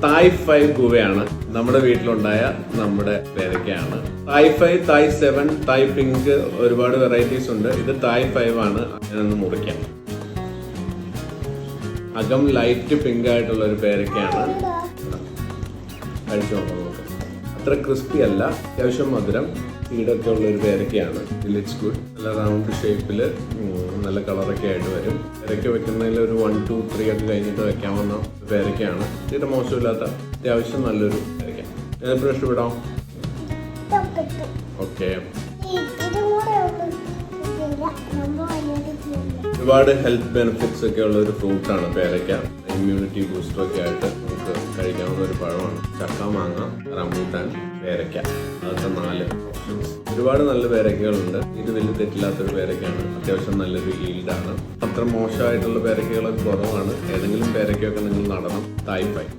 തായ് 5 ഗുവയാണ് നമ്മുടെ വീട്ടിലുണ്ടായ നമ്മുടെ പേരയ്ക്കയാണ്. തായ് 5, തായ് 7, തായ് പിങ്ക് ഒരുപാട് വെറൈറ്റീസ് ഉണ്ട്. ഇത് തായ് 5 ആണ്. ഞാനൊന്ന് മുറിക്കാം. അകം ലൈറ്റ് പിങ്ക് ആയിട്ടുള്ള ഒരു പേരയ്ക്കയാണ്. കഴിച്ചു നോക്കാം നമുക്ക്. അത്ര ക്രിസ്പി അല്ല, അത്യാവശ്യം മധുരം, സീഡൊക്കെ ഉള്ള ഒരു പേരയ്ക്കയാണ്. It's good. നല്ല റൗണ്ട് ഷേപ്പിൽ നല്ല കളറൊക്കെ ആയിട്ട് വരും. പേരയ്ക്ക വെക്കുന്നതിൽ ഒരു 1, 2, 3 ഒക്കെ കഴിഞ്ഞിട്ട് വെക്കാവുന്ന പേരയ്ക്കയാണ്. തീരെ മോശമില്ലാത്ത അത്യാവശ്യം നല്ലൊരു പേരയ്ക്ക. എപ്പോഴും ഇഷ്ടപ്പെടാം. ഓക്കെ. ഒരുപാട് ഹെൽത്ത് ബെനിഫിറ്റ്സ് ഒക്കെ ഉള്ള ഒരു ഫ്രൂട്ടാണ് പേരയ്ക്ക. ഇമ്മ്യൂണിറ്റി ബൂസ്റ്റർ ഒക്കെ ആയിട്ട് നമുക്ക് കഴിക്കാവുന്ന ഒരു പഴമാണ്. ചക്ക, മാങ്ങ, റംബൂട്ടാൻ, പേരയ്ക്ക, അതൊക്കെ 4 ഓപ്ഷൻസ്. ഒരുപാട് നല്ല പേരയ്ക്കകളുണ്ട്. ഇത് വലിയ തെറ്റില്ലാത്തൊരു പേരയ്ക്കാണ്. അത്യാവശ്യം നല്ലൊരു ഈൽഡാണ്. അത്ര മോശമായിട്ടുള്ള പേരയ്ക്കകളൊക്കെ കുറവാണ്. ഏതെങ്കിലും പേരയ്ക്കൊക്കെ നിങ്ങൾ നടണം. തായ് 5.